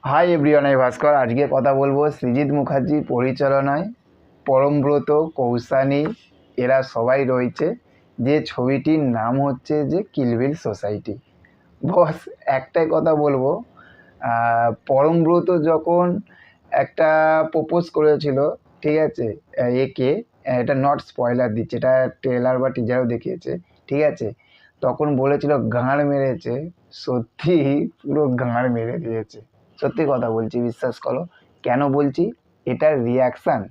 Hi everyone, আমি ভাস্কর। আজকে কথা বলবো সৃজিত মুখার্জির পরিচালনায় পরমব্রত, কৌসানী এরা সবাই রয়েছে যে ছবিটির নাম হচ্ছে যে কিল বিল সোসাইটি। বস, একটাই কথা বলবো, পরমব্রত যখন একটা প্রপোজ করেছিল, ঠিক আছে, একে, এটা নট স্পয়লার দিচ্ছে, এটা ট্রেলার বা টিজারও দেখিয়েছে, ঠিক আছে, তখন বলেছিল গাঁড় মেরেছে। সত্যি পুরো গাঁড় মেরে দিয়েছে, সত্যি কথা বলছি, বিশ্বাস করো। কেন বলছি? এটার রিয়াকশান,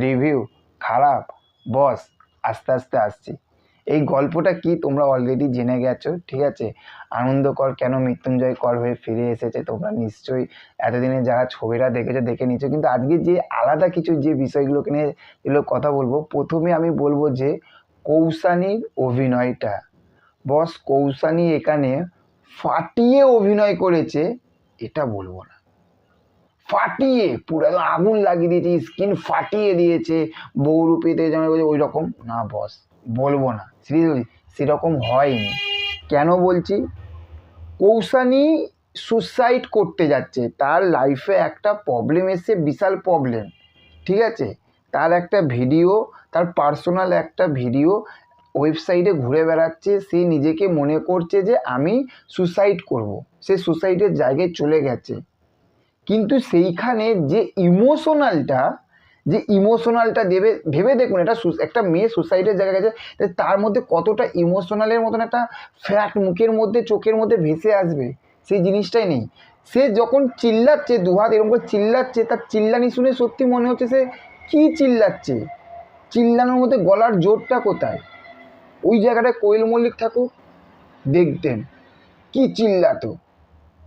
রিভিউ খারাপ। বস, আস্তে আস্তে আসছি। এই গল্পটা কি তোমরা অলরেডি জেনে গেছো, ঠিক আছে। আনন্দকর কেন মৃত্যুঞ্জয় কর হয়ে ফিরে এসেছে তোমরা নিশ্চয়ই এতদিনে যারা ছবিটা দেখেছো দেখে নিচ্ছ, কিন্তু আজকে যে আলাদা কিছু যে বিষয়গুলোকে নিয়ে এগুলো কথা বলবো, প্রথমে আমি বলবো যে কৌসানীর অভিনয়টা। বস, কৌসানী এখানে ফাটিয়ে অভিনয় করেছে, এটা বলবো না, ফাটিয়ে পুরো একদম আগুন লাগিয়ে দিয়েছে, স্কিন ফাটিয়ে দিয়েছে। বহুরূপীতে যেমন ওই রকম না বস, বলবো না, সিরিয়াসলি সেরকম হয়নি। কেন বলছি? কৌসানী সুসাইড করতে যাচ্ছে, তার লাইফে একটা প্রবলেম এসছে, বিশাল প্রবলেম, ঠিক আছে। তার একটা ভিডিও, তার পার্সোনাল একটা ভিডিও ওয়েবসাইটে ঘুরে বেড়াচ্ছে। সে নিজেকে মনে করছে যে আমি সুসাইড করব, সে সুসাইডের জায়গায় চলে গেছে। কিন্তু সেইখানে যে ইমোশনালটা দেবে, ভেবে দেখুন, এটা একটা মেয়ে সুসাইডের জায়গায় গেছে, তার মধ্যে কতটা ইমোশনালের মতন একটা ফ্যাক্ট মুখের মধ্যে চোখের মধ্যে ভেসে আসবে, সেই জিনিসটাই নেই। সে যখন চিল্লাচ্ছে, দুহাত এরকম করে চিল্লাচ্ছে, তার চিল্লানি শুনে সত্যি মনে হচ্ছে সে কী চিল্লাচ্ছে, চিল্লানোর মধ্যে গলার জোরটা কোথায়। ওই জায়গাটায় কোয়েল মল্লিক ঠাকুর দেখতেন কি চিল্লাতো,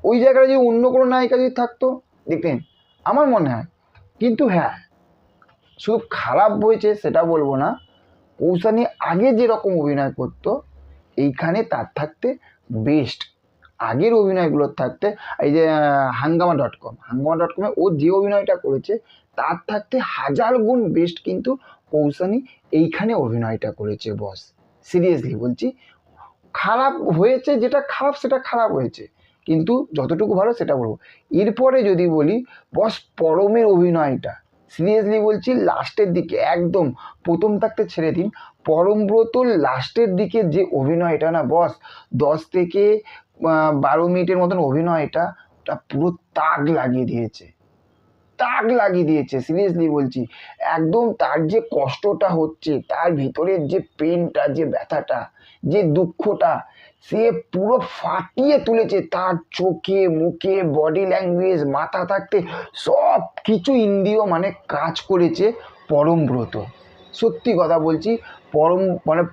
ওই জায়গায় যদি অন্য কোনো নায়িকা যদি থাকতো দেখতেন, আমার মনে হয়। কিন্তু হ্যাঁ, শুধু খারাপ হয়েছে সেটা বলবো না, কৌসানী আগে যেরকম অভিনয় করতো এইখানে তার থাকতে বেস্ট, আগের অভিনয়গুলোর থাকতে। এই যে হাঙ্গামা.কমে ও যে অভিনয়টা করেছে তার থাকতে হাজার গুণ বেস্ট কিন্তু কৌসানী এইখানে অভিনয়টা করেছে। বস, সিরিয়াসলি বলছি, খারাপ হয়েছে, যেটা খারাপ সেটা খারাপ হয়েছে, কিন্তু যতটুকু ভালো সেটা বলবো। এরপরে যদি বলি বস, পরমের অভিনয়টা, সিরিয়াসলি বলছি, লাস্টের দিকে একদম, প্রথম থাকতে ছেড়ে দিন, পরমব্রতর লাস্টের দিকে যে অভিনয়টা না বস, 10 থেকে 12 মিনিটের মতন অভিনয়টা, ওটা পুরো তাক লাগিয়ে দিয়েছে, তাক লাগিয়ে দিয়েছে, সিরিয়াসলি বলছি। একদম তার যে কষ্টটা হচ্ছে, তার ভিতরের যে পেনটা, যে ব্যথাটা, যে দুঃখটা, সে পুরো ফাটিয়ে তুলেছে। তার চোখে মুখে বডি ল্যাঙ্গুয়েজ, মাথা থাকতে সব কিছু ইন্দ্রিয় মানে কাজ করেছে পরমব্রত। সত্যি কথা বলছি,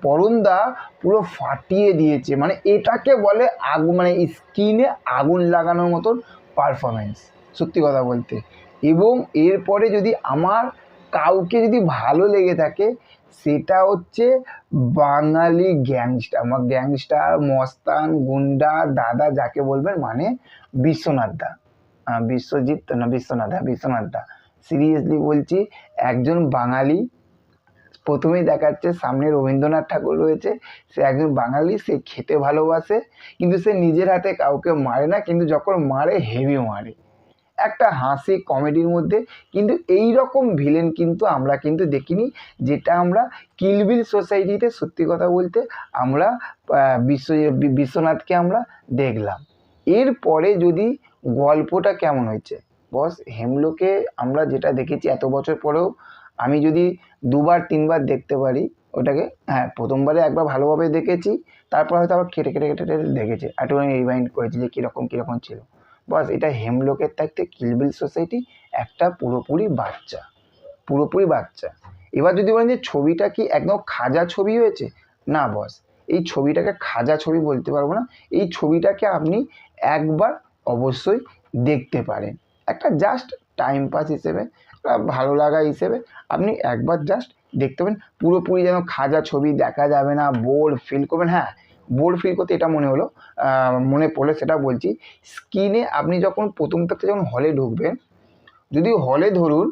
পরমদা পুরো ফাটিয়ে দিয়েছে, মানে এটাকে বলে আগুন, মানে স্কিনে আগুন লাগানোর মতন পারফরমেন্স, সত্যি কথা বলতে। এবং এরপরে যদি আমার কাউকে যদি ভালো লেগে থাকে, সেটা হচ্ছে বাঙালি গ্যাংস্টার, মস্তান, গুন্ডা, দাদা যাকে বলবেন, মানে বিশ্বনাথ দা, বিশ্বনাথ দা। সিরিয়াসলি বলছি, একজন বাঙালি, প্রথমেই দেখাচ্ছে সামনে রবীন্দ্রনাথ ঠাকুর রয়েছে, সে একজন বাঙালি, সে খেতে ভালোবাসে, কিন্তু সে নিজের হাতে কাউকে মারে না, কিন্তু যখন মারে হেভি মারে, একটা হাসি কমেডির মধ্যে। কিন্তু এই রকম ভিলেন কিন্তু আমরা কিন্তু দেখিনি, যেটা আমরা কিল বিল সোসাইটিতে, সত্যি কথা বলতে, আমরা বিশ্বনাথকে আমরা দেখলাম। এরপরে যদি গল্পটা কেমন হয়েছে বস, হেমলোকে আমরা যেটা দেখেছি এত বছর পরেও, আমি যদি দুবার তিনবার দেখতে পারি ওটাকে, হ্যাঁ, প্রথমবারে একবার ভালোভাবে দেখেছি, তারপর হয়তো আবার কেটে কেটে কেটে কেটে দেখেছি, একটুখানি রিমাইন্ড করেছি যে কীরকম কীরকম ছিল। বস, এটা হেমলোকের থাকতে কিল বিল সোসাইটি একটা পুরোপুরি বাচ্চা, পুরোপুরি বাচ্চা। এবার যদি বলেন যে ছবিটা কি একদম খাজা ছবি হয়েছে, না বস, এই ছবিটাকে খাজা ছবি বলতে পারবো না। এই ছবিটাকে আপনি একবার অবশ্যই দেখতে পারেন, একটা জাস্ট টাইম পাস হিসেবে, ভালো লাগা হিসেবে আপনি একবার জাস্ট দেখতে পাবেন। পুরোপুরি যেন খাজা ছবি দেখা যাবে না, বোর ফিল করবেন। হ্যাঁ, বোর ফিল করতে এটা মনে পড়লে সেটা বলছি, স্ক্রিনে আপনি যখন প্রথম থেকে যখন হলে ঢুকবেন, যদি হলে ধরুন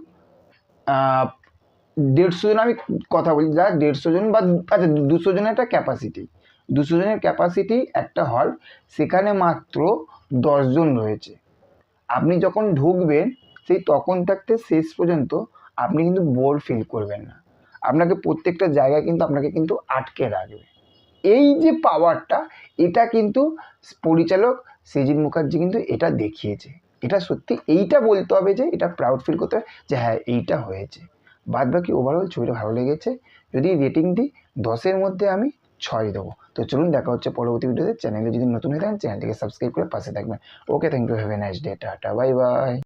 150 জন, আমি কথা বলি যা 150 জন বা আচ্ছা 200 জনের একটা ক্যাপাসিটি, 200 জনের ক্যাপাসিটি একটা হল, সেখানে মাত্র 10 জন রয়েছে। আপনি যখন ঢুকবেন সেই তখন থাকতে শেষ পর্যন্ত আপনি কিন্তু বোর ফিল করবেন না। আপনাকে প্রত্যেকটা জায়গায় কিন্তু আপনাকে কিন্তু আটকে রাখবে। এই যে পাওয়ারটা, এটা কিন্তু পরিচালক সৃজিত মুখার্জি কিন্তু এটা দেখিয়েছে। এটা সত্যি, এইটা বলতে হবে যে এটা প্রাউড ফিল করতে হবে যে হ্যাঁ এইটা হয়েছে। বাদ বাকি ওভারঅল ছবিটা ভালো লেগেছে। যদি রেটিং দিই 10-এর মধ্যে আমি 6 দেবো। তো চলুন দেখা হচ্ছে পরবর্তী ভিডিওতে। চ্যানেলে যদি নতুন হয়ে থাকেন চ্যানেলটিকে সাবস্ক্রাইব করে পাশে থাকবেন। Okay, thank you, have a nice day, tata, bye by.